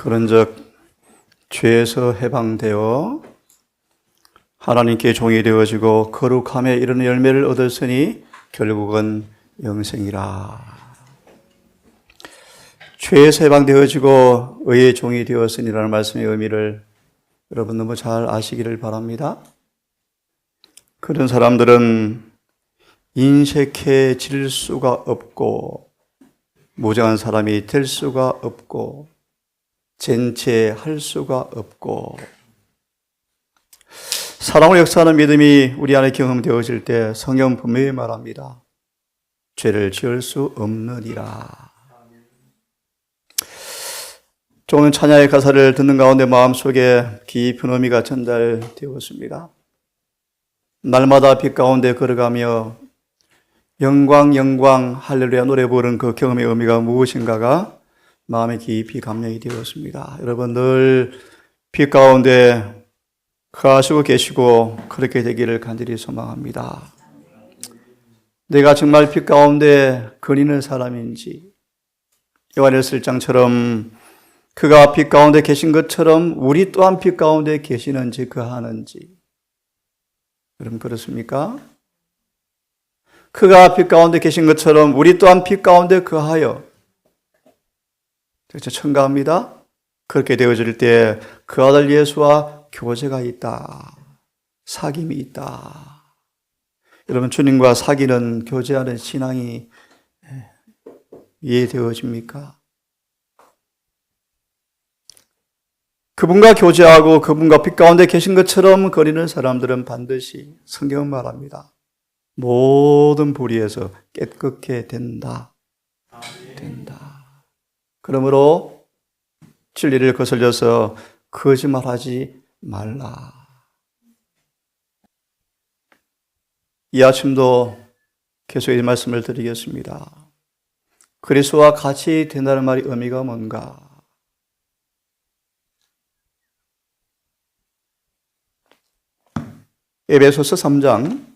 그런즉 죄에서 해방되어 하나님께 종이 되어지고 거룩함에 이르는 열매를 얻었으니 결국은 영생이라. 죄에서 해방되어지고 의의 종이 되었으니라는 말씀의 의미를 여러분 너무 잘 아시기를 바랍니다. 그런 사람들은 인색해질 수가 없고 무정한 사람이 될 수가 없고 젠체할 수가 없고 사랑을 역사하는 믿음이 우리 안에 경험되어질 때 성경 분명히 말합니다. 죄를 지을 수 없느니라. 오늘 찬양의 가사를 듣는 가운데 마음속에 깊은 의미가 전달되었습니다. 날마다 빛 가운데 걸어가며 영광 영광 할렐루야 노래 부르는 그 경험의 의미가 무엇인가가 마음에 깊이 감명이 되었습니다. 여러분 늘 빛 가운데 거하시고 계시고 그렇게 되기를 간절히 소망합니다. 내가 정말 빛 가운데 거니는 사람인지 요한일서 1장처럼 그가 빛 가운데 계신 것처럼 우리 또한 빛 가운데 계시는지 거하는지 여러분 그렇습니까? 그가 빛 가운데 계신 것처럼 우리 또한 빛 가운데 거하여 첨가합니다. 그렇게 되어질 때 그 아들 예수와 교제가 있다. 사귐이 있다. 여러분 주님과 사귀는 교제하는 신앙이 이해되어집니까? 그분과 교제하고 그분과 빛 가운데 계신 것처럼 거리는 사람들은 반드시 성경은 말합니다. 모든 불의에서 깨끗게 된다. 된다. 그러므로 진리를 거슬려서 거짓말하지 말라. 이 아침도 계속 이 말씀을 드리겠습니다. 그리스도와 같이 된다는 말이 의미가 뭔가? 에베소서 3장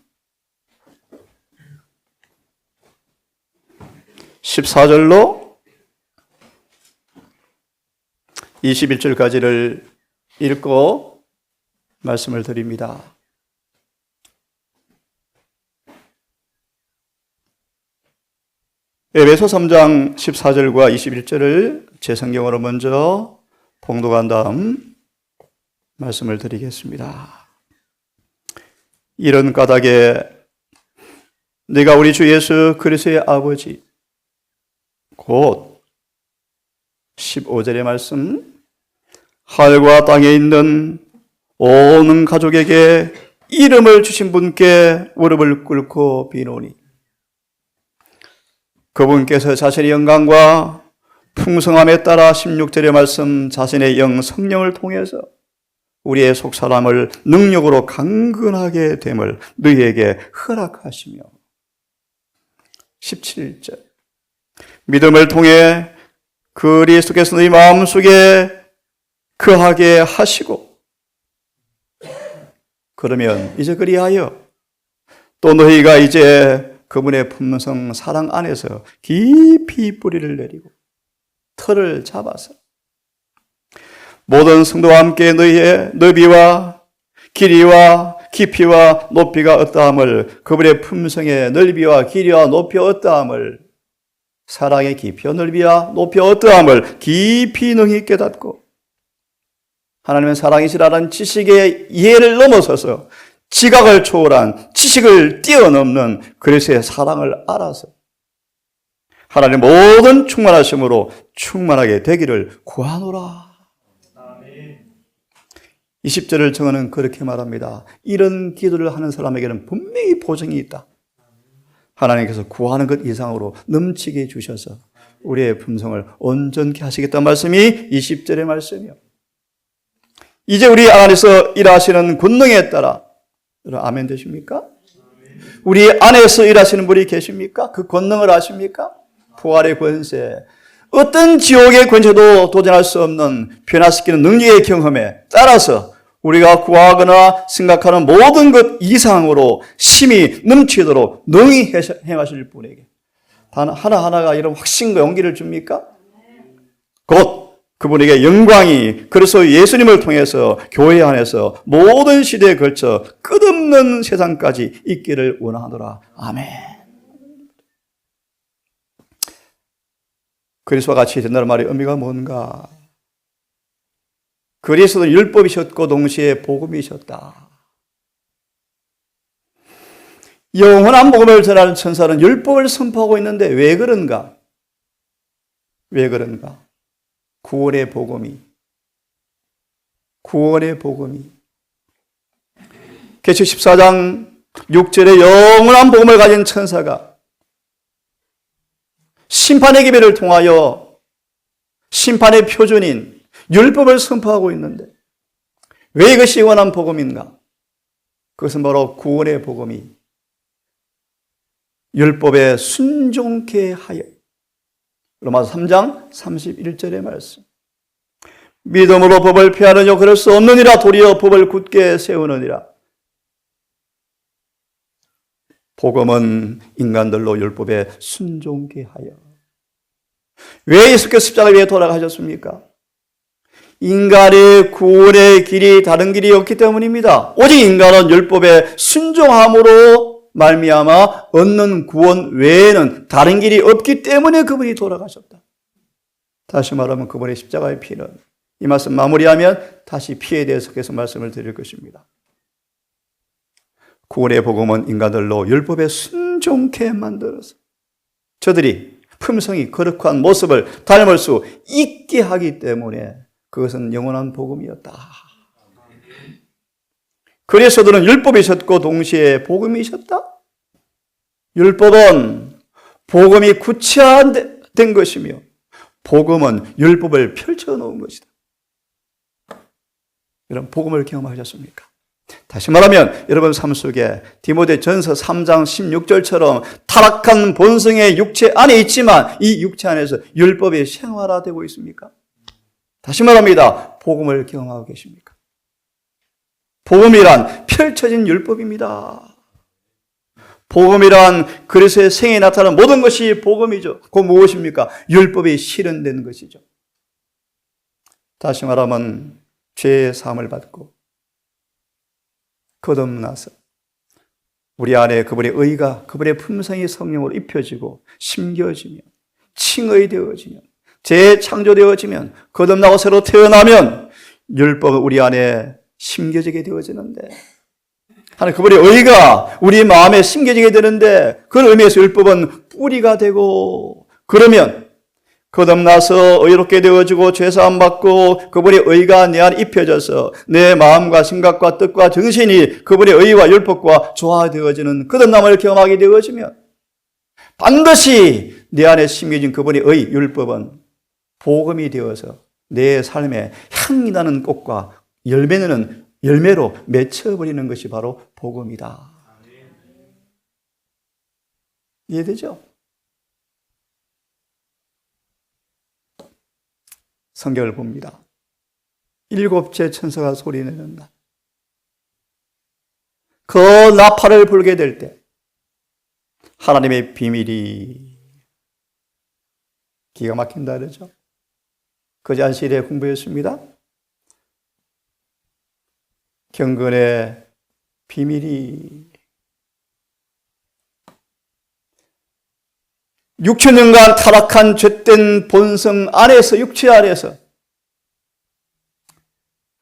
14절로 21절까지를 읽고 말씀을 드립니다. 에베소 3장 14절과 21절을 제 성경으로 먼저 봉독한 다음 말씀을 드리겠습니다. 이런 까닭에 내가 우리 주 예수 그리스도의 아버지 곧 15절의 말씀 하늘과 땅에 있는 온 가족에게 이름을 주신 분께 무릎을 꿇고 비노니 그분께서 자신의 영광과 풍성함에 따라 16절의 말씀 자신의 영 성령을 통해서 우리의 속사람을 능력으로 강건하게 됨을 너희에게 허락하시며 17절 믿음을 통해 그리스도께서 너희 마음속에 거하게 하시고 그러면 이제 그리하여 또 너희가 이제 그분의 품성 사랑 안에서 깊이 뿌리를 내리고 틀을 잡아서 모든 성도와 함께 너희의 너비와 길이와 깊이와 높이가 어떠함을 그분의 품성의 넓이와 길이와 높이 어떠함을 사랑의 깊이와 넓이와 높이 어떠함을 깊이 능히 깨닫고 하나님의 사랑이시라는 지식의 이해를 넘어서서 지각을 초월한 지식을 뛰어넘는 그리스도의 사랑을 알아서 하나님의 모든 충만하심으로 충만하게 되기를 구하노라. 20절을 정하는 그렇게 말합니다. 이런 기도를 하는 사람에게는 분명히 보증이 있다. 하나님께서 구하는 것 이상으로 넘치게 주셔서 우리의 품성을 온전케 하시겠다는 말씀이 20절의 말씀이요. 이제 우리 안에서 일하시는 권능에 따라 여러분 아멘 되십니까? 우리 안에서 일하시는 분이 계십니까? 그 권능을 아십니까? 부활의 권세, 어떤 지옥의 권세도 도전할 수 없는 변화시키는 능력의 경험에 따라서 우리가 구하거나 생각하는 모든 것 이상으로 힘이 넘치도록 능히 행하실 분에게 단 하나하나가 이런 확신과 용기를 줍니까? 곧 그분에게 영광이 그래서 예수님을 통해서 교회 안에서 모든 시대에 걸쳐 끝없는 세상까지 있기를 원하노라. 아멘. 그리스도와 같이 된다는 말의 의미가 뭔가? 그리스도는 율법이셨고 동시에 복음이셨다. 영원한 복음을 전하는 천사는 율법을 선포하고 있는데 왜 그런가? 왜 그런가? 구원의 복음이 계시록 14장 6절에 영원한 복음을 가진 천사가 심판의 기별을 통하여 심판의 표준인 율법을 선포하고 있는데 왜 이것이 영원한 복음인가? 그것은 바로 구원의 복음이 율법에 순종케 하여 로마서 3장 31절의 말씀 믿음으로 법을 폐하느냐 그럴 수 없느니라 도리어 법을 굳게 세우느니라. 복음은 인간들로 율법에 순종케 하여. 왜 예수께서 십자가 위에 돌아가셨습니까? 인간의 구원의 길이 다른 길이 없기 때문입니다. 오직 인간은 율법에 순종함으로 말미암아 얻는 구원 외에는 다른 길이 없기 때문에 그분이 돌아가셨다. 다시 말하면 그분의 십자가의 피는 이 말씀 마무리하면 다시 피에 대해서 계속 말씀을 드릴 것입니다. 구원의 복음은 인간들로 율법에 순종케 만들어서 저들이 품성이 거룩한 모습을 닮을 수 있게 하기 때문에 그것은 영원한 복음이었다. 그래서 저들은 율법이셨고 동시에 복음이셨다. 율법은 복음이 구체화된 것이며 복음은 율법을 펼쳐놓은 것이다. 여러분 복음을 경험하셨습니까? 다시 말하면 여러분 삶 속에 디모데전서 3장 16절처럼 타락한 본성의 육체 안에 있지만 이 육체 안에서 율법이 생활화되고 있습니까? 다시 말합니다. 복음을 경험하고 계십니까? 복음이란 펼쳐진 율법입니다. 복음이란 그리스도의 생에 나타나는 모든 것이 복음이죠. 그 무엇입니까? 율법이 실현된 것이죠. 다시 말하면 죄의 사함을 받고 거듭나서 우리 안에 그분의 의가 그분의 품성이 성령으로 입혀지고 심겨지며 칭의되어지면 재창조되어지면 거듭나고 새로 태어나면 율법은 우리 안에 심겨지게 되어지는데 하나님 그분의 의가 우리 마음에 심겨지게 되는데 그런 의미에서 율법은 뿌리가 되고 그러면 거듭나서 의롭게 되어지고 죄사함 받고 그분의 의가 내 안에 입혀져서 내 마음과 생각과 뜻과 정신이 그분의 의와 율법과 조화되어지는 거듭남을 경험하게 되어지면 반드시 내 안에 심겨진 그분의 의, 율법은 복음이 되어서 내 삶에 향이 나는 꽃과 열매로 맺혀버리는 것이 바로 복음이다. 이해되죠? 성경을 봅니다. 7째 천사가 소리내는다. 그 나팔을 불게 될 때 하나님의 비밀이 기가 막힌다 그러죠. 그 안식일에 공부했습니다. 경건의 비밀이 6천년간 타락한 죄된 본성 안에서 육체 안에서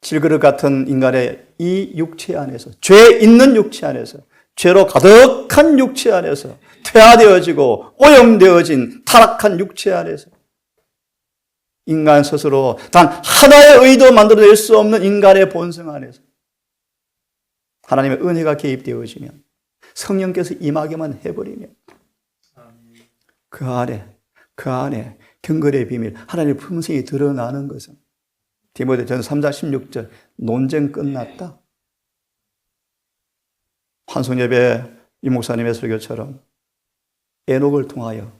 질그릇 같은 인간의 이 육체 안에서 죄 있는 육체 안에서 죄로 가득한 육체 안에서 퇴화되어지고 오염되어진 타락한 육체 안에서 인간 스스로 단 하나의 의도 만들어낼 수 없는 인간의 본성 안에서 하나님의 은혜가 개입되어지면 성령께서 임하게만 해버리면 그 안에 경건의 비밀, 하나님의 품성이 드러나는 것은 디모데전서 3장 16절 논쟁 끝났다. 환송예배 이 목사님의 설교처럼 에녹을 통하여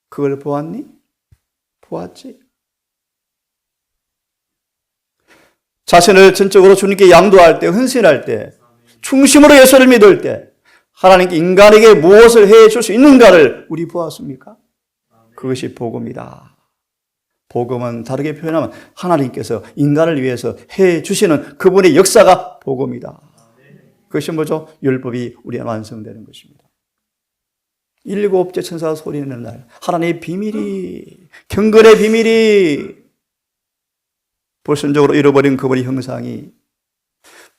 그걸 보았니? 보았지. 자신을 전적으로 주님께 양도할 때, 헌신할 때, 중심으로 예수를 믿을 때 하나님께 인간에게 무엇을 해줄 수 있는가를 우리 보았습니까? 그것이 복음이다. 복음은 다르게 표현하면 하나님께서 인간을 위해서 해 주시는 그분의 역사가 복음이다. 그것이 뭐죠? 율법이 우리 안에 완성되는 것입니다. 일곱째 천사가 소리내는 날, 하나님의 비밀이, 경건의 비밀이, 불순적으로 잃어버린 그분의 형상이,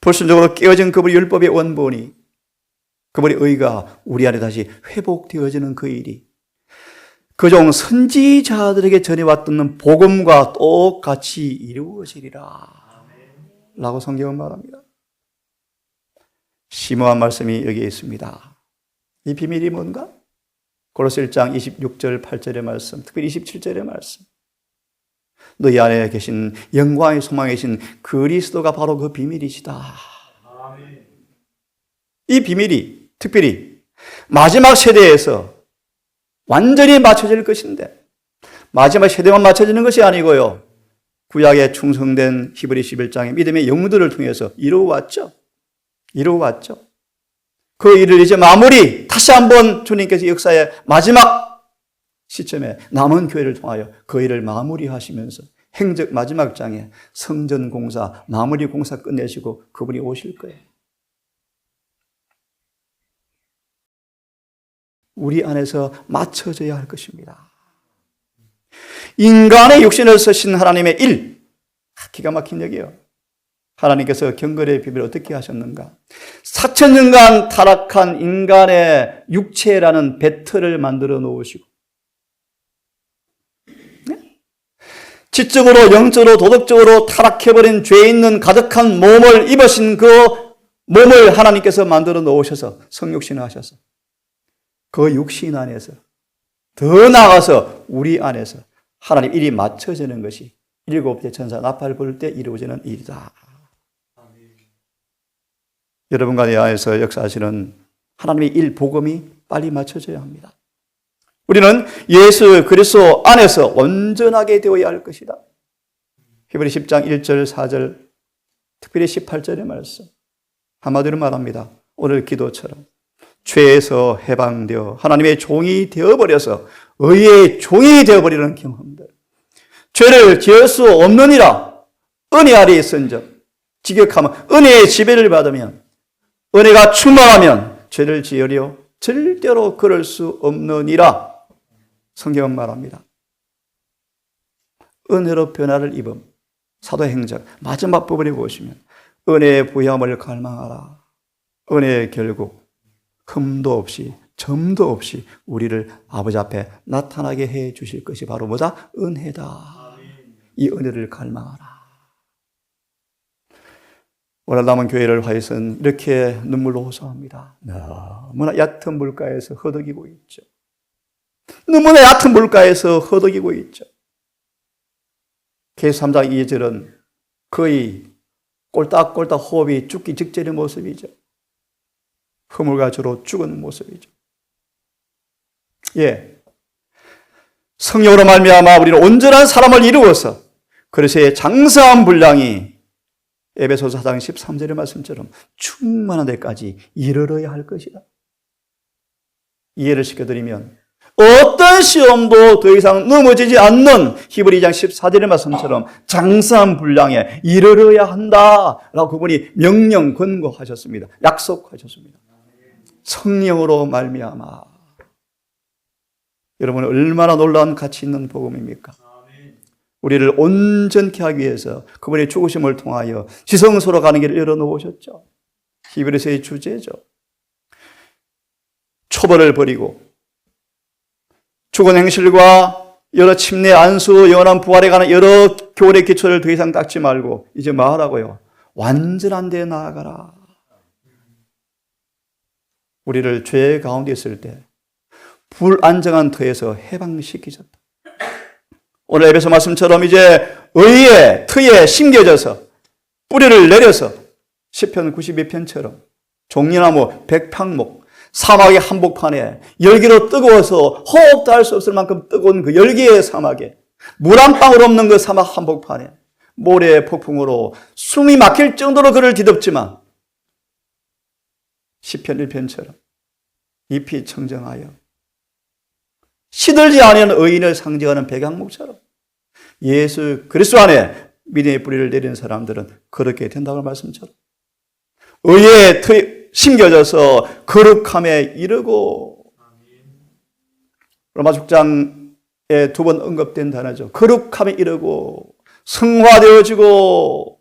불순적으로 깨어진 그분의 율법의 원본이, 그분의 의가 우리 안에 다시 회복되어지는 그 일이 그종 선지자들에게 전해왔던 복음과 똑같이 이루어지리라 라고 성경은 말합니다. 심오한 말씀이 여기에 있습니다. 이 비밀이 뭔가? 고로새 1장 26절 8절의 말씀, 특별히 27절의 말씀. 너희 안에 계신 영광의 소망에 계신 그리스도가 바로 그 비밀이시다. 이 비밀이 특별히 마지막 세대에서 완전히 맞춰질 것인데, 마지막 세대만 맞춰지는 것이 아니고요, 구약에 충성된 히브리 11장의 믿음의 영웅들을 통해서 이루어왔죠. 그 일을 이제 마무리, 다시 한번 주님께서 역사의 마지막 시점에 남은 교회를 통하여 그 일을 마무리하시면서 행적 마지막 장에 성전 공사, 마무리 공사 끝내시고 그분이 오실 거예요. 우리 안에서 맞춰져야 할 것입니다. 인간의 육신을 쓰신 하나님의 일, 기가 막힌 얘기예요. 하나님께서 경건의 비밀을 어떻게 하셨는가? 4,000년간 타락한 인간의 육체라는 배틀을 만들어 놓으시고, 지적으로, 영적으로, 도덕적으로 타락해버린 죄 있는 가득한 몸을 입으신 그 몸을 하나님께서 만들어 놓으셔서 성육신하셔서 그 육신 안에서 더 나아가서 우리 안에서 하나님 일이 맞춰지는 것이 일곱째 천사 나팔 불 때 이루어지는 일이다. 여러분과 내 안에서 역사하시는 하나님의 일, 복음이 빨리 맞춰져야 합니다. 우리는 예수 그리스도 안에서 온전하게 되어야 할 것이다. 히브리 10장 1절 4절 특별히 18절의 말씀 한마디로 말합니다. 오늘 기도처럼 죄에서 해방되어 하나님의 종이 되어버려서 의의 종이 되어버리는 경험들, 죄를 지을 수 없느니라 은혜 아래에 있은즉 직역하면 은혜의 지배를 받으면 은혜가 충만하면 죄를 지으려 절대로 그럴 수 없느니라 성경은 말합니다. 은혜로 변화를 입음 사도행전 마지막 부분에 보시면 은혜의 부여함을 갈망하라. 은혜의 결국 흠도 없이 점도 없이 우리를 아버지 앞에 나타나게 해 주실 것이 바로 뭐다? 은혜다. 이 은혜를 갈망하라. 오늘 남은 교회를 하여선 이렇게 눈물로 호소합니다. 너무나 얕은 물가에서 허덕이고 있죠. 너무나 얕은 물가에서 허덕이고 있죠. 계시 3장 2절은 거의 꼴딱꼴딱 호흡이 죽기 직전의 모습이죠. 허물과 주로 죽은 모습이죠. 예, 성령으로 말미암아 우리는 온전한 사람을 이루어서 그리스도의 장사한 분량이 에베소서 4장 13절의 말씀처럼 충만한 데까지 이르러야 할 것이다. 이해를 시켜드리면 어떤 시험도 더 이상 넘어지지 않는 히브리 2장 14절의 말씀처럼 장사한 분량에 이르러야 한다라고 그분이 명령 권고하셨습니다. 약속하셨습니다. 성령으로 말미암아. 여러분 얼마나 놀라운 가치 있는 복음입니까? 우리를 온전케 하기 위해서 그분의 죽으심을 통하여 지성소로 가는 길을 열어놓으셨죠. 히브리서의 주제죠. 초벌을 버리고 죽은 행실과 여러 침례, 안수, 영원한 부활에 관한 여러 교훈의 기초를 더 이상 닦지 말고 이제 뭐 하라고요? 완전한 데 나아가라. 우리를 죄 가운데 있을 때 불안정한 터에서 해방시키셨다. 오늘 에베소 말씀처럼 이제 의의 터에 심겨져서 뿌리를 내려서 시편 92편처럼 종려나무 백향목 사막의 한복판에 열기로 뜨거워서 호흡도 할 수 없을 만큼 뜨거운 그 열기의 사막에 물 한 방울 없는 그 사막 한복판에 모래의 폭풍으로 숨이 막힐 정도로 그를 뒤덮지만 시편 1편처럼 잎이 청정하여 시들지 않은 의인을 상징하는 백향목처럼 예수 그리스도 안에 믿음의 뿌리를 내리는 사람들은 그렇게 된다고 말씀처럼 의에 심겨져서 거룩함에 이르고, 로마 6장에 두 번 언급된 단어죠. 거룩함에 이르고 성화되어지고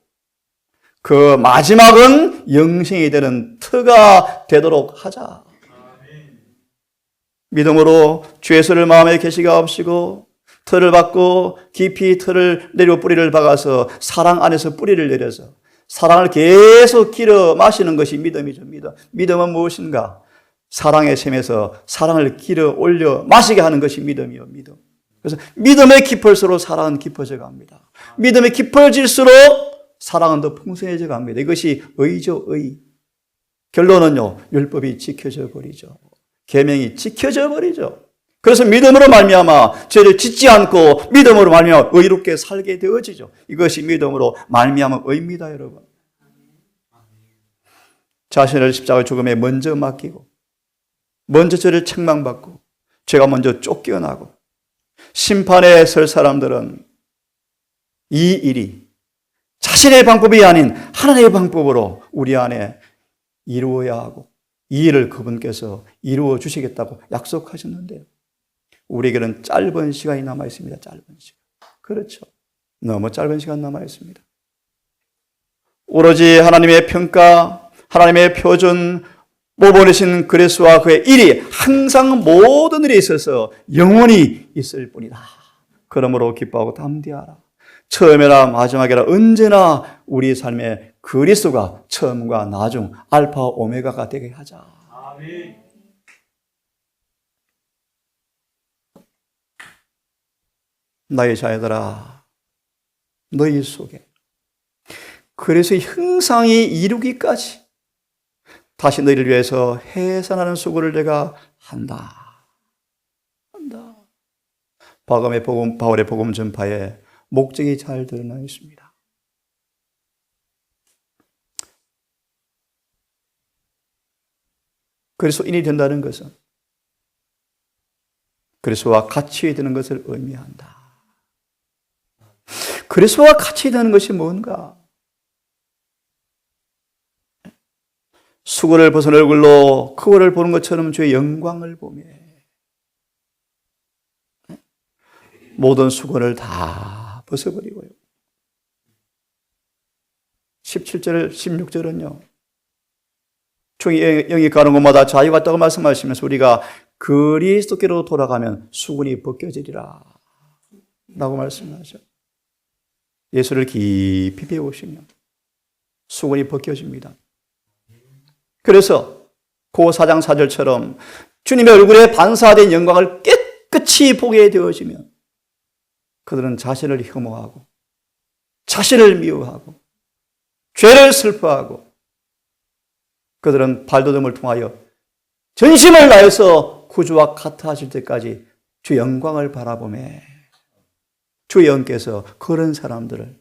그 마지막은 영생이 되는 터가 되도록 하자. 믿음으로 주 예수를 마음에 계시가 없이고 터를 받고 깊이 터를 내리고 뿌리를 박아서 사랑 안에서 뿌리를 내려서 사랑을 계속 길어 마시는 것이 믿음이죠. 믿음은 무엇인가? 사랑의 샘에서 사랑을 길어 올려 마시게 하는 것이 믿음이요. 믿음. 그래서 믿음에 깊을수록 사랑은 깊어져 갑니다. 믿음에 깊어질수록 사랑은 더 풍성해져 갑니다. 이것이 의죠. 의. 결론은요, 율법이 지켜져 버리죠. 계명이 지켜져 버리죠. 그래서 믿음으로 말미암아 죄를 짓지 않고 믿음으로 말미암아 의롭게 살게 되어지죠. 이것이 믿음으로 말미암은 의입니다, 여러분. 자신을 십자가 죽음에 먼저 맡기고 먼저 죄를 책망받고 죄가 먼저 쫓겨나고 심판에 설 사람들은 이 일이 자신의 방법이 아닌 하나님의 방법으로 우리 안에 이루어야 하고 이 일을 그분께서 이루어 주시겠다고 약속하셨는데요. 우리에게는 짧은 시간이 남아 있습니다. 짧은 시간. 그렇죠. 너무 짧은 시간 남아 있습니다. 오로지 하나님의 평가, 하나님의 표준, 뽑아내신 그리스도와 그의 일이 항상 모든 일에 있어서 영원히 있을 뿐이다. 그러므로 기뻐하고 담대하라. 처음이라 마지막이라 언제나 우리 삶에 그리스도가 처음과 나중, 알파 오메가가 되게 하자. 아멘. 나의 자녀들아, 너희 속에 그리스도의 형상이 이루기까지 다시 너희를 위해서 해산하는 수고를 내가 한다. 바울의 복음 전파에 목적이 잘 드러나 있습니다. 그리스도인이 된다는 것은 그리스도와 같이 되는 것을 의미한다. 그리스도와 같이 되는 것이 뭔가? 수고를 벗은 얼굴로 그거를 보는 것처럼 주의 영광을 보며 모든 수고를 다 벗어버리고요. 17절, 16절은요. 종이 영이 가는 곳마다 자유가 있다고 말씀하시면서 우리가 그리스도께로 돌아가면 수군이 벗겨지리라 라고 말씀하죠. 예수를 깊이 배우시면 수군이 벗겨집니다. 그래서 고 4장 4절처럼 주님의 얼굴에 반사된 영광을 깨끗이 보게 되어지면 그들은 자신을 혐오하고 자신을 미워하고 죄를 슬퍼하고 그들은 발돋움을 통하여 전심을 다해서 구주와 같아질 때까지 주 영광을 바라보며 주의 영께서 그런 사람들을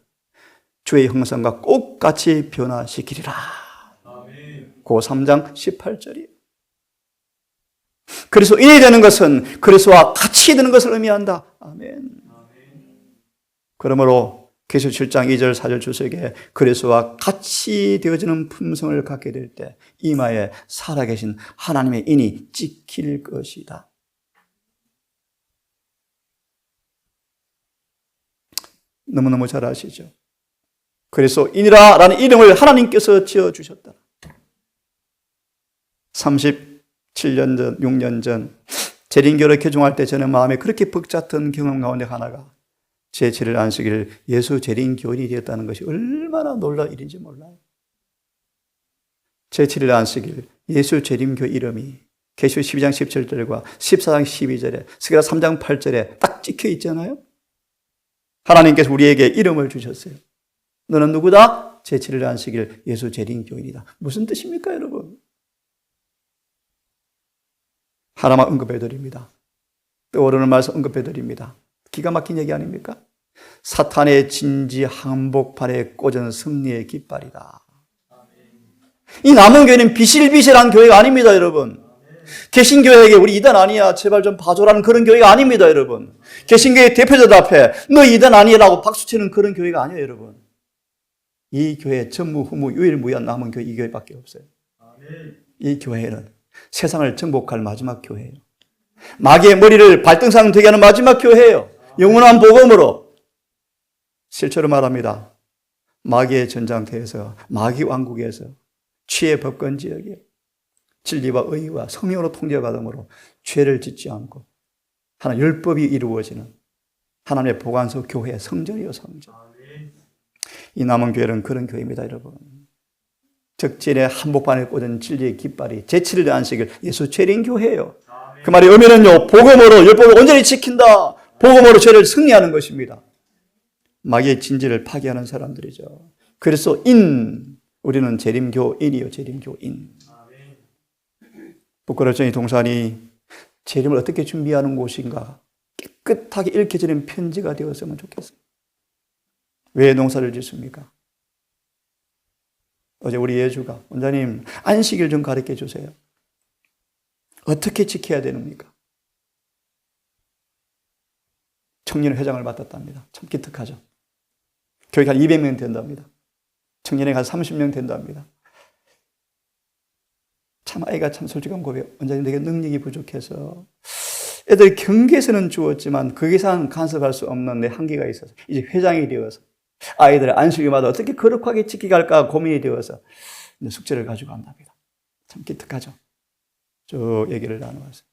주의 형상과 똑같이 변화시키리라. 고 3장 18절이에요. 그리스도인이 되는 것은 그리스도와 같이 되는 것을 의미한다. 아멘. 그러므로 계시록 7장 2절 4절 주석에 그리스도와 같이 되어지는 품성을 갖게 될 때 이마에 살아계신 하나님의 인이 찍힐 것이다. 너무너무 잘 아시죠? 그리스도인이라는 이름을 하나님께서 지어주셨다. 37년 전, 6년 전 재림교를 개종할 때 저는 마음에 그렇게 벅찼던 경험 가운데 하나가 제7일 안식일 예수 재림교인이 되었다는 것이 얼마나 놀라운 일인지 몰라요. 제7일 안식일 예수 재림교 이름이 계시록 12장 17절과 14장 12절에 스가랴 3장 8절에 딱 찍혀 있잖아요. 하나님께서 우리에게 이름을 주셨어요. 너는 누구다? 제7일 안식일 예수 재림교인이다. 무슨 뜻입니까, 여러분? 하나만 언급해드립니다. 떠오르는 말씀 언급해드립니다. 기가 막힌 얘기 아닙니까? 사탄의 진지 항복판에 꽂은 승리의 깃발이다. 이 남은 교회는 비실비실한 교회가 아닙니다, 여러분. 개신교회에게 우리 이단 아니야 제발 좀 봐줘라는 그런 교회가 아닙니다, 여러분. 개신교회 대표자들 앞에 너 이단 아니라고 박수치는 그런 교회가 아니에요, 여러분. 이 교회 전무후무 유일무이한 남은 교회 이 교회밖에 없어요. 이 교회는 세상을 정복할 마지막 교회예요. 마귀의 머리를 발등상 되게 하는 마지막 교회예요. 영원한 복음으로. 실제로 말합니다. 마귀의 전장터에서, 마귀 왕국에서, 취의 법권 지역에 진리와 의와 성령으로 통제받음으로 죄를 짓지 않고 하나 율법이 이루어지는 하나님의 보관소 교회 성전이요, 성전. 이 남은 교회는 그런 교회입니다, 여러분. 적진에 한복판에 꽂은 진리의 깃발이 제7일 안식일 예수 재림 교회예요. 그 말의 의미는요, 복음으로 율법을 온전히 지킨다. 복음으로 죄를 승리하는 것입니다. 마귀의 진지를 파괴하는 사람들이죠. 그래서 우리는 재림교인이요, 재림교인. 부끄러워진 동산이 재림을 어떻게 준비하는 곳인가 깨끗하게 읽혀지는 편지가 되었으면 좋겠어요. 왜 농사를 짓습니까? 어제 우리 예주가 원장님 안식일 좀 가르쳐 주세요. 어떻게 지켜야 되는가? 청년 회장을 맡았답니다. 참 기특하죠. 교육 한 200명 된답니다. 청년회가 한 30명 된답니다. 참 아이가 참 솔직한 고백. 원장님 내게 능력이 부족해서 애들 경계에서는 주었지만 그 이상 간섭할 수 없는 내 한계가 있어서 이제 회장이 되어서 아이들의 안식일마다 어떻게 거룩하게 지키게 할까 고민이 되어서 숙제를 가지고 간답니다. 참 기특하죠. 쭉 얘기를 나누어서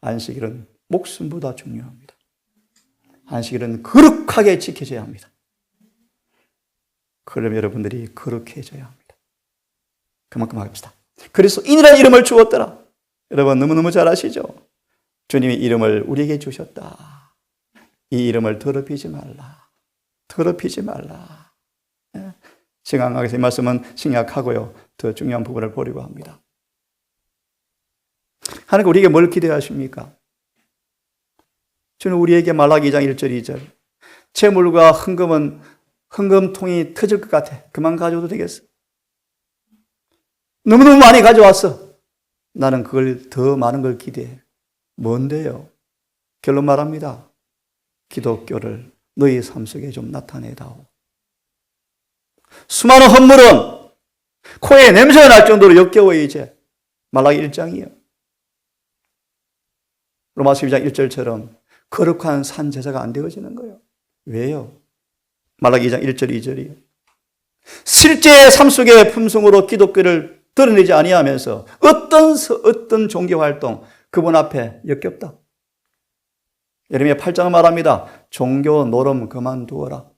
안식일은 목숨보다 중요합니다. 안식일은 거룩하게 지켜져야 합니다. 그럼 여러분들이 거룩해져야 합니다. 그만큼 합시다. 그리스도인이라는 이름을 주었더라. 여러분 너무너무 잘 아시죠? 주님이 이름을 우리에게 주셨다. 이 이름을 더럽히지 말라. 더럽히지 말라. 신약에서 이 말씀은 신약하고요. 더 중요한 부분을 보려고 합니다. 하나님 우리에게 뭘 기대하십니까? 주는 우리에게 말라기 2장 1절 2절 재물과 헌금은 헌금통이 터질 것 같아. 그만 가져도 되겠어. 너무너무 많이 가져왔어. 나는 그걸 더 많은 걸 기대해. 뭔데요? 결론 말합니다. 기독교를 너희 삶 속에 좀 나타내다오. 수많은 헌물은 코에 냄새가 날 정도로 역겨워 이제. 말라기 1장이요. 로마서 2장 1절처럼 거룩한 산 제사가 안 되어지는 거예요. 왜요? 말라기 2장 1절 2절이요. 실제 삶 속의 품성으로 기독교를 드러내지 아니하면서 어떤 종교 활동 그분 앞에 역겹다. 예레미야 8장은 말합니다. 종교 노름 그만두어라.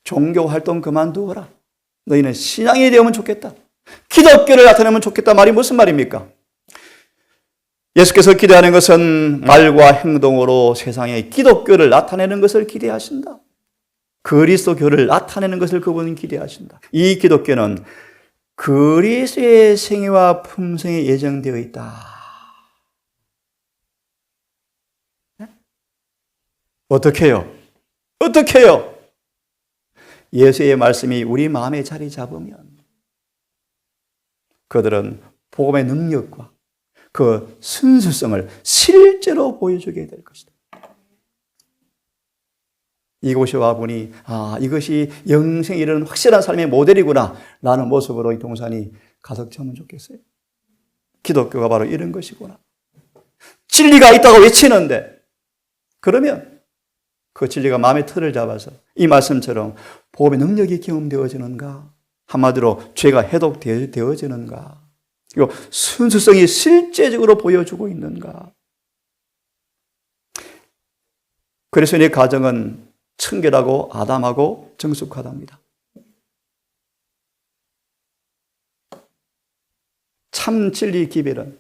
종교 활동 그만두어라. 너희는 신앙이 되면 좋겠다. 기독교를 나타내면 좋겠다 말이 무슨 말입니까? 예수께서 기대하는 것은 말과 행동으로 세상에 기독교를 나타내는 것을 기대하신다. 그리스도교를 나타내는 것을 그분은 기대하신다. 이 기독교는 그리스도의 생애와 품성에 예정되어 있다. 어떻게 해요? 어떻게 해요? 예수의 말씀이 우리 마음에 자리 잡으면 그들은 복음의 능력과 그 순수성을 실제로 보여주게 될 것이다. 이곳에 와보니 이것이 영생에 이르는 확실한 삶의 모델이구나 라는 모습으로 이 동산이 가득 차면 좋겠어요. 기독교가 바로 이런 것이구나. 진리가 있다고 외치는데 그러면 그 진리가 마음의 틀을 잡아서 이 말씀처럼 복음의 능력이 경험되어지는가? 한마디로 죄가 해독되어지는가? 그리고 순수성이 실제적으로 보여주고 있는가? 그래서 이 가정은 청결하고 아담하고 정숙하답니다. 참 진리 기별은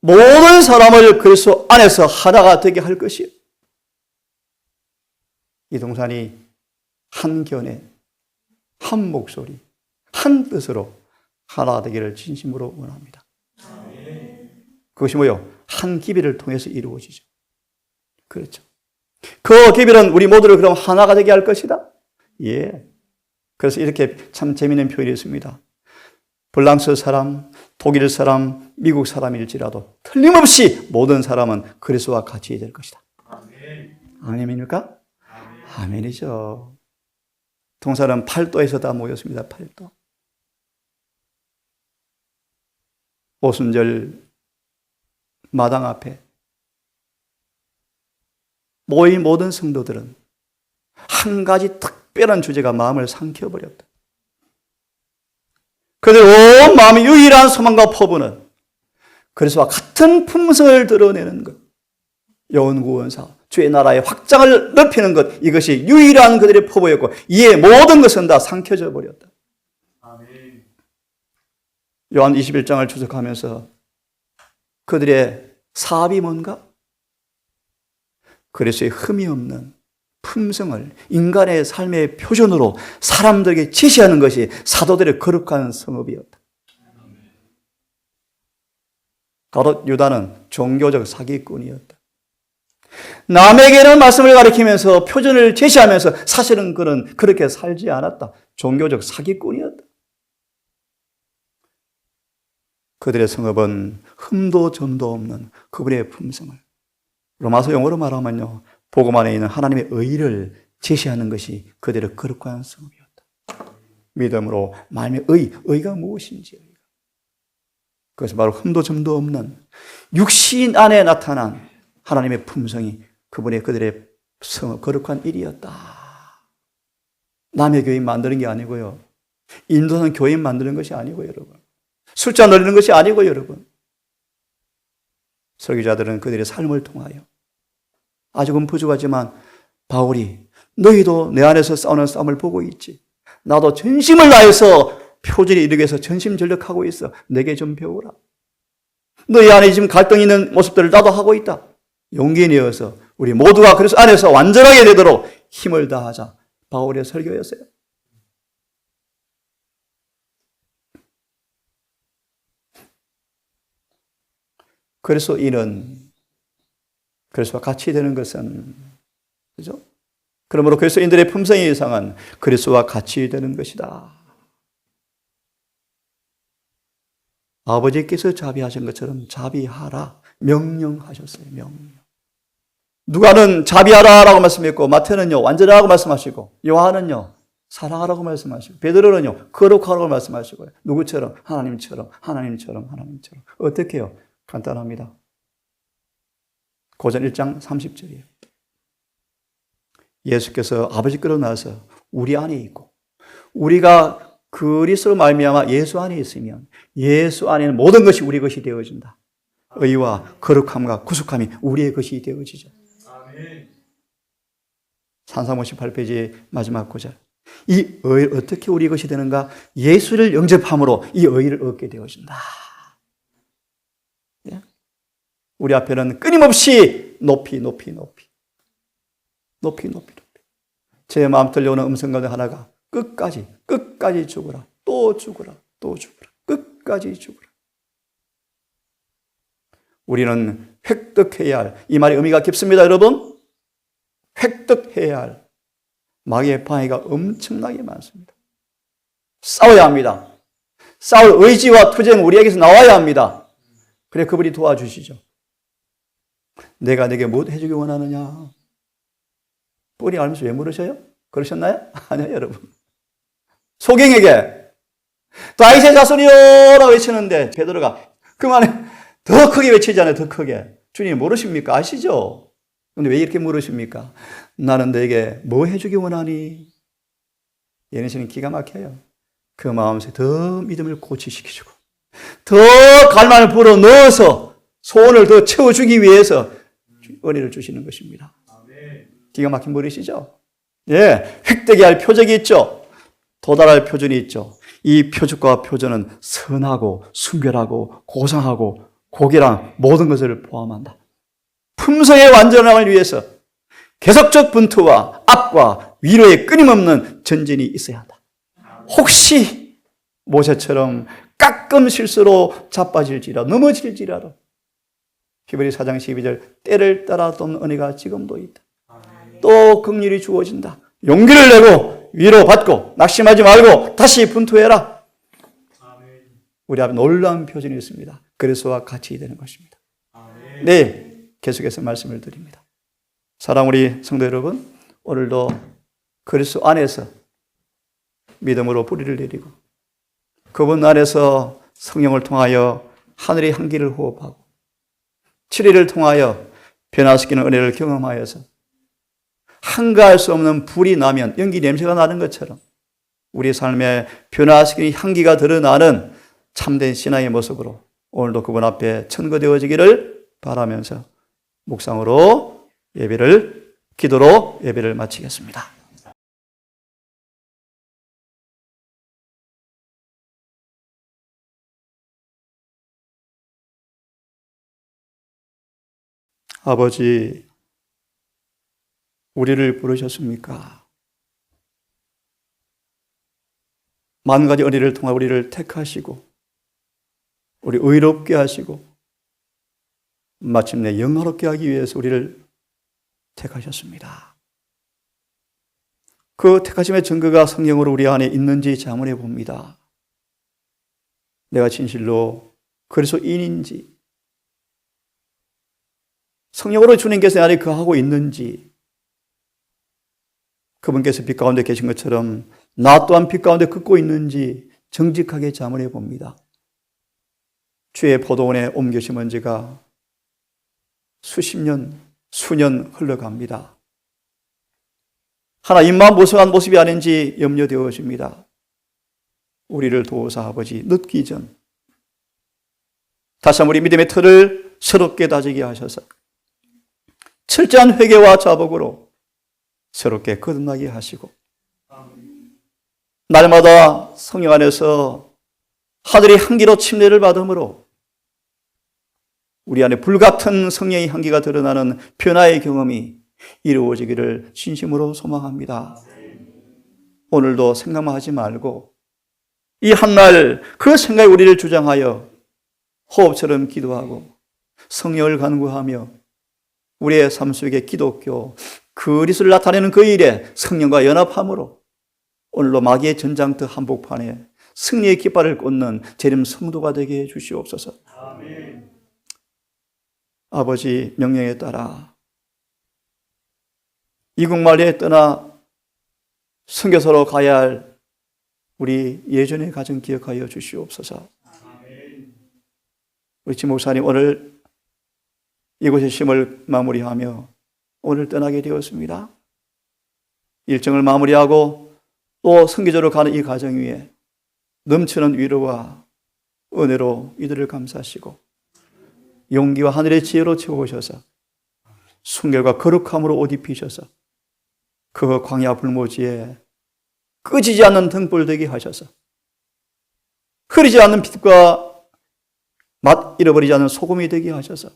모든 사람을 그리스도 안에서 하나가 되게 할 것이요. 이 동산이 한 견해, 한 목소리, 한 뜻으로 하나가 되기를 진심으로 원합니다. 그것이 뭐요? 한 기별을 통해서 이루어지죠. 그렇죠. 그 기별은 우리 모두를 그럼 하나가 되게 할 것이다. 예. 그래서 이렇게 참 재미있는 표현이 있습니다. 프랑스 사람, 독일 사람, 미국 사람일지라도 틀림없이 모든 사람은 그리스도와 같이 될 것이다. 아멘입니까? 아멘이죠. 동사는 8도에서 다 모였습니다. 8도. 오순절 마당 앞에 모인 모든 성도들은 한 가지 특별한 주제가 마음을 삼켜버렸다. 그들 온 마음의 유일한 소망과 포부는 그리스도와 같은 품성을 드러내는 것, 영혼 구원사, 주의 나라의 확장을 넓히는 것, 이것이 유일한 그들의 포부였고 이에 모든 것은 다 삼켜져 버렸다. 아멘. 요한 21장을 추적하면서 그들의 사업이 뭔가? 그리스도의 흠이 없는 품성을 인간의 삶의 표준으로 사람들에게 제시하는 것이 사도들의 거룩한 성업이었다. 가롯 유다는 종교적 사기꾼이었다. 남에게는 말씀을 가리키면서 표준을 제시하면서 사실은 그는 그렇게 살지 않았다. 종교적 사기꾼이었다. 그들의 성업은 흠도 점도 없는 그분의 품성을, 로마서 용어로 말하면요, 복음 안에 있는 하나님의 의를 제시하는 것이 그들의 거룩한 성업이었다. 믿음으로 말미암아 의가 무엇인지, 그것이 바로 흠도 점도 없는 육신 안에 나타난 하나님의 품성이 그들의 성업, 거룩한 일이었다. 남의 교인 만드는 게 아니고요, 인도는 교인 만드는 것이 아니고요, 여러분. 숫자 늘리는 것이 아니고, 여러분. 설교자들은 그들의 삶을 통하여 아직은 부족하지만 바울이 너희도 내 안에서 싸우는 싸움을 보고 있지. 나도 전심을 다해서 표준에 이르기 위해서 전심전력하고 있어. 내게 좀 배우라. 너희 안에 지금 갈등이 있는 모습들을 나도 하고 있다. 용기 내어서 우리 모두가 그래서 안에서 완전하게 되도록 힘을 다하자. 바울의 설교였어요. 그래서 그리스도와 같이 되는 것은, 그죠? 그러므로 그리스도인들의 품성의 이상은 그리스도와 같이 되는 것이다. 아버지께서 자비하신 것처럼 자비하라 명령하셨어요. 명령. 누가는 자비하라라고 말씀했고, 마태는요 완전하라고 말씀하시고, 요한은요 사랑하라고 말씀하시고, 베드로는요 거룩하라고 말씀하시고요. 누구처럼? 하나님처럼. 어떻게 해요? 간단합니다. 고전 1장 30절이에요. 예수께서 아버지께로 나와서 우리 안에 있고, 우리가 그리스도로 말미암아 예수 안에 있으면 예수 안에는 모든 것이 우리 것이 되어진다. 의와 거룩함과 구속함이 우리의 것이 되어지죠. 산상 58페이지 마지막 구절. 이 의 어떻게 우리 것이 되는가? 예수를 영접함으로 이 의를 얻게 되어진다. 우리 앞에는 끊임없이 높이. 제 마음 들려오는 음성 가운데 하나가 끝까지 죽으라. 또 죽으라. 끝까지 죽으라. 우리는 획득해야 할, 이 말의 의미가 깊습니다, 여러분. 획득해야 할 마귀의 방해가 엄청나게 많습니다. 싸워야 합니다. 싸울 의지와 투쟁 우리에게서 나와야 합니다. 그래 그분이 도와주시죠. 내가 내게 뭐 해주기 원하느냐? 뻔히 알면서 왜 물으셔요? 그러셨나요? 아니요, 여러분. 소경에게 다윗의 자손이여라 외치는데 베드로가 그만해, 더 크게 외치잖아요. 더 크게. 주님 모르십니까? 아시죠? 근데 왜 이렇게 물으십니까? 나는 너에게 뭐 해주기 원하니? 예수는 기가 막혀요. 그 마음속에 더 믿음을 고취시키시고 더 갈망을 불어넣어서 소원을 더 채워주기 위해서 은혜를 주시는 것입니다. 기가 막힌 분이시죠? 예, 획득해야 할 표적이 있죠. 도달할 표준이 있죠. 이 표적과 표준은 선하고 순결하고 고상하고 고결한 모든 것을 포함한다. 품성의 완전함을 위해서 계속적 분투와 압과 위로의 끊임없는 전진이 있어야 한다. 혹시 모세처럼 가끔 실수로 자빠질지라도 넘어질지라도 히브리 4장 12절 때를 따라 돕는 은혜가 지금도 있다. 또 긍휼이 주어진다. 용기를 내고 위로받고 낙심하지 말고 다시 분투해라. 우리 앞에 놀라운 표준이 있습니다. 그리스도와 같이 되는 것입니다. 네, 계속해서 말씀을 드립니다. 사랑 우리 성도 여러분, 오늘도 그리스도 안에서 믿음으로 뿌리를 내리고 그분 안에서 성령을 통하여 하늘의 향기를 호흡하고 7일을 통하여 변화시키는 은혜를 경험하여서 한가할 수 없는 불이 나면 연기 냄새가 나는 것처럼 우리 삶에 변화시키는 향기가 드러나는 참된 신앙의 모습으로 오늘도 그분 앞에 천거되어지기를 바라면서 묵상으로 기도로 예배를 마치겠습니다. 아버지, 우리를 부르셨습니까? 만 가지 은혜를 통해 우리를 택하시고 우리 의롭게 하시고 마침내 영화롭게 하기 위해서 우리를 택하셨습니다. 그 택하심의 증거가 성령으로 우리 안에 있는지 자문해 봅니다. 내가 진실로 그리스도인인지 성령으로 주님께서 내 안에 거하고 있는지 그분께서 빛 가운데 계신 것처럼 나 또한 빛 가운데 긋고 있는지 정직하게 자문해 봅니다. 주의 포도원에 옮겨 심은 지가 수십 년, 수년 흘러갑니다. 하나님만 모성한 모습이 아닌지 염려되어집니다. 우리를 도우사 아버지 늦기 전 다시 한번 우리 믿음의 틀을 새롭게 다지게 하셔서 철저한 회개와 자복으로 새롭게 거듭나게 하시고 날마다 성령 안에서 하늘의 향기로 침례를 받음으로 우리 안에 불같은 성령의 향기가 드러나는 변화의 경험이 이루어지기를 진심으로 소망합니다. 오늘도 생각만 하지 말고 이 한날 그 생각에 우리를 주장하여 호흡처럼 기도하고 성령을 간구하며 우리의 삶 속에 기독교 그리스도를 나타내는 그 일에 성령과 연합함으로 오늘도 마귀의 전장터 한복판에 승리의 깃발을 꽂는 재림 성도가 되게 해 주시옵소서. 아멘. 아버지 명령에 따라 이국만리에 떠나 선교사로 가야 할 우리 예전의 가정 기억하여 주시옵소서. 아멘. 우리 지 목사님 오늘 이곳에 심을 마무리하며 오늘 떠나게 되었습니다. 일정을 마무리하고 또 선교지로 가는 이 가정 위에 넘치는 위로와 은혜로 이들을 감싸시고 용기와 하늘의 지혜로 채우셔서 순결과 거룩함으로 옷 입히셔서 그 광야 불모지에 꺼지지 않는 등불 되게 하셔서 흐리지 않는 빛과 맛 잃어버리지 않는 소금이 되게 하셔서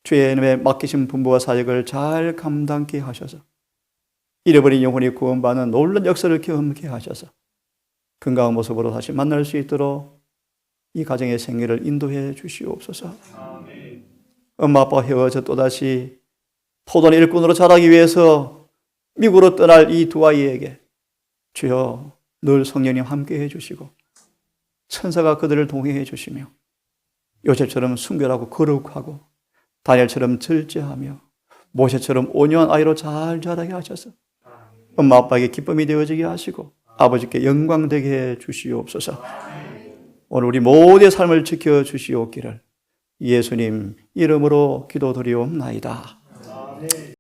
주의 이름에 맡기신 분부와 사역을 잘 감당케 하셔서 잃어버린 영혼이 구원받는 놀라운 역사를 경험케 하셔서 건강한 모습으로 다시 만날 수 있도록 이 가정의 생애를 인도해 주시옵소서. 아멘. 엄마 아빠 헤어져 또다시 포도원 일꾼으로 자라기 위해서 미국으로 떠날 이 두 아이에게 주여 늘 성령님 함께 해주시고 천사가 그들을 동행해 주시며 요셉처럼 순결하고 거룩하고 다니엘처럼 절제하며 모세처럼 온유한 아이로 잘 자라게 하셔서 엄마 아빠에게 기쁨이 되어지게 하시고 아버지께 영광 되게 해 주시옵소서. 오늘 우리 모두의 삶을 지켜 주시옵기를 예수님 이름으로 기도드리옵나이다.